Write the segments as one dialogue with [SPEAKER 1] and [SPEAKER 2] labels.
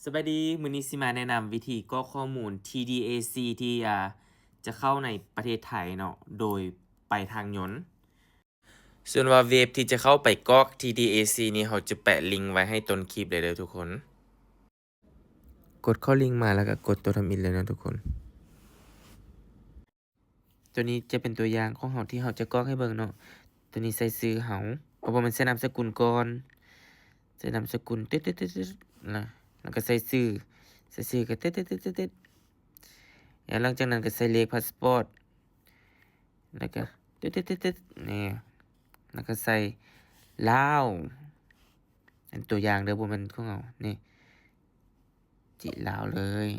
[SPEAKER 1] สวัสดีมื้อนี้สิมาแนะนำวิธีกรอกข้อมูล TDAC ที่จะเข้าในประเทศไทยเนาะโดยไปทางยนต์ส่วนว่าเว็บที่จะเข้าไปกรอก TDAC นี่เขาจะแปะลิงก์ไว้ให้ต้นคลิปเลยเด้อทุกคนกดเข้าลิงก์มาแล้วก็กดตัวทำอินเลยนะทุกคนตัวนี้จะเป็นตัวอย่างของเราที่เราจะกรอกให้เบิ่งเนาะตัวนี้ใส่ชื่อเราเพราะว่ามันใส่นามสกุลก่อนใส่นามสกุลตึ๊ดๆๆๆนะแล้วก็ใส่ชื่อก็ตึ๊ดๆๆๆแล้วหลังจากนั้นก็ใส่เลขพาสปอร์ตแล้วก็ตึ๊ดๆๆๆนี่แล้วก็ใส่ลาวอันตัวอย่างเด้อบ่แม่นของเรานี่จิลาวเลย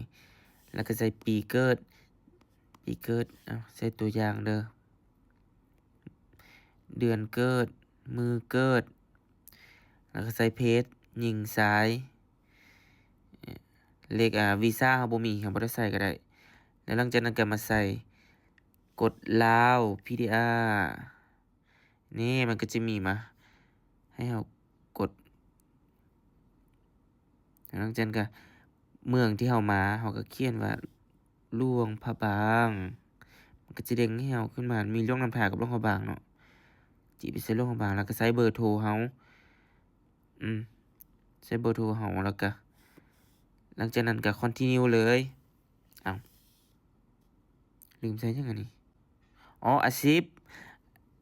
[SPEAKER 1] แล้วก็ใส่ปีเกิดอ้าวใส่ตัวอย่างเด้อเดือนเกิดมือเกิดแล้วก็ใส่เพศหญิงชายเลขวีซาเราบ่มีเราบ่ได้ใส่ก็ได้แล้วหลังจากนั้นก็มาใส่กดลาว PDR นี่มันก็จะมีมาให้เรากดแล้วหลังจากนั้นก็เมืองที่เรามาเราก็เขียนว่าหลวงพระบางมันก็จะเด้งให้เราขึ้นมามีหลวงน้ำทากับหลวงพระบางเนาะจิไปใส่หลวงพระบางแล้วก็ใส่เบอร์โทรเราใส่เบอร์โทรเราแล้วก็หลังจากนั้นก็ continue เลยอ้าวลืมใส่จังอันนี้อ๋ออาชีพ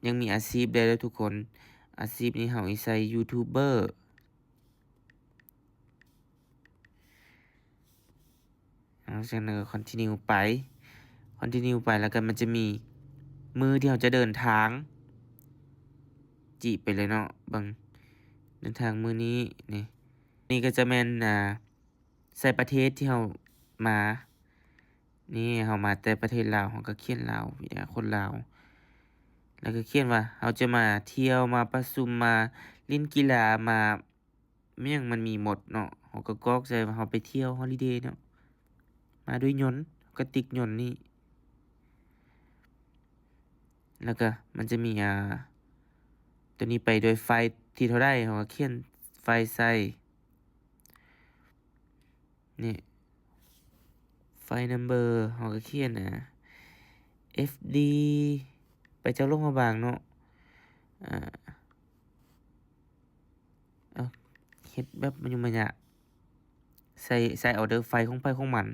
[SPEAKER 1] ยังมีอาชีพได้เด้อทุกคนอาชีพนี้เราสิใส่ยูทูบเบอร์หลังจากนั้นก็ continue ไปแล้วก็มันจะมีมือที่เราจะเดินทางจิไปเลยเนาะเบิ่งเดินทางมื้อนี้นี่ก็จะแม่นใส่ประเทศที่เรามานี่เรามาแต่ประเทศลาวเราก็เขียนลาวคนลาวแล้วก็เขียนว่าเราจะมาเที่ยวมาประชุมมาเล่นกีฬามาอิหยังมันมีหมดเนาะเราก็กรอกใส่ว่าเราไปเที่ยวฮอลิเดย์เนาะมาด้วยยนต์ก็ติ๊กยนต์นี่แล้วก็มันจะมีตัวนี้ไปโดยไฟที่เท่าใดเราก็เขียนไฟใส่นี่ไฟ number เราก็เขียนFD ไปจากโรงพยาบาลเนาะอ่าเอาเฮ็ดแบบมันยุ่งมายากใส่เอาเด้อไฟของไผของมัน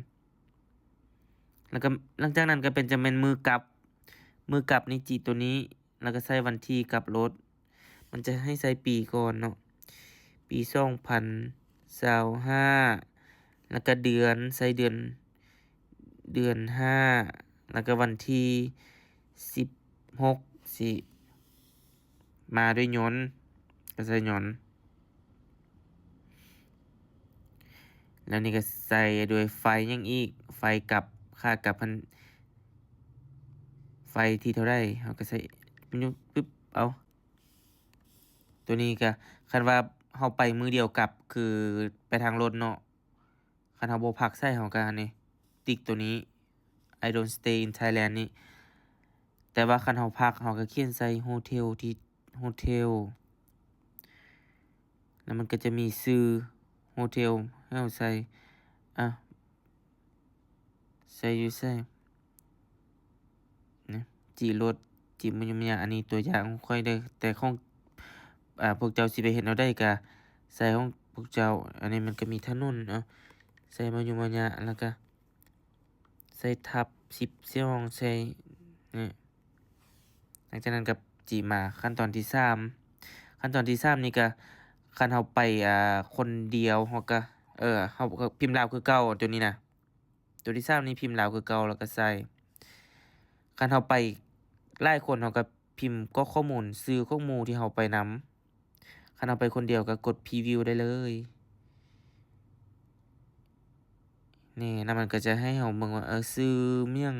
[SPEAKER 1] แล้วก็หลังจากนั้นก็เป็นจะเป็นมือกลับนี่จิตัวนี้แล้วก็ใส่วันที่กลับรถมันจะให้ใส่ปีก่อนเนาะปี2025แล้วก็เดือนใส่เดือน5แล้วก็วันที่16สิมาด้วยยนต์ก็ใส่ยนต์แล้วนี่ก็ใส่ด้วยไฟหยังอีกไฟกลับค่ากลับไฟที่เท่าไรเราก็ใส่ปึ๊บเอาตัวนี้ก็คันว่าเราไปมื้อเดียวกลับคือไปทางรถเนาะคันเราบ่พักใช้เราก็อันนี้ติ๊กตัวนี้ I don't stay in Thailand นี่แต่ว่าคันเราพักเราก็เขียนใส่โฮเทลที่โฮเทลแล้วมันก็จะมีชื่อโฮเทลให้เราใส่อ่ะใส่อยู่ไสนะจีรถจิมันยุ่งยากอันนี้ตัวอย่างของข้อยเด้อแต่ของพวกเจ้าสิไปเฮ็ดแนวใดก็ใส่ของพวกเจ้าอันนี้มันก็มีถนนใส่มายุ่งมายากแล้วก็ใส่ทับ12ใส่นี่หลังจากนั้นก็จิมาขั้นตอนที่3ขั้นตอนที่3นี่ก็คันเราไปคนเดียวเราก็เราก็พิมพ์ลาวคือเก่าตัวนี้นะตัวที่3นี่พิมพ์ลาวคือเก่าแล้วก็ใส่คันเราไปหลายคนเราก็พิมพ์กรอกข้อมูลชื่อของหมู่ที่เราไปนำคันเราไปคนเดียวก็กดพรีวิวได้เลยนี่แล้วมันก็จะให้เราเบิ่งว่าชื่อเมี่ยง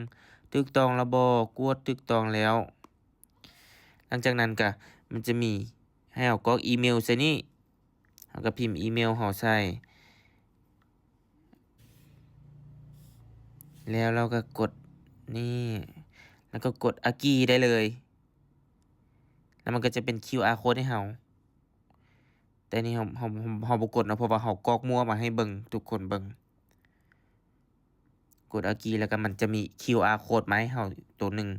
[SPEAKER 1] ถูกต้องแล้วบ่กดถูกต้องแล้ว หลังจากนั้นก็มันจะมีให้เรากรอกอีเมลใส่นี่เราก็พิมพ์อีเมลเราใส่แล้วเราก็กดนี่แล้วก็กด Agree ได้เลยแล้วมันก็จะเป็น QR code ให้เรา แต่นี่เราบ่กดเนาะเพราะว่าเรากรอกมั่วมาให้เบิ่งทุกคนเบิ่งกดเอาคีย์แล้วก็มันจะมี QR code มาให้เราตัวหนึ่ง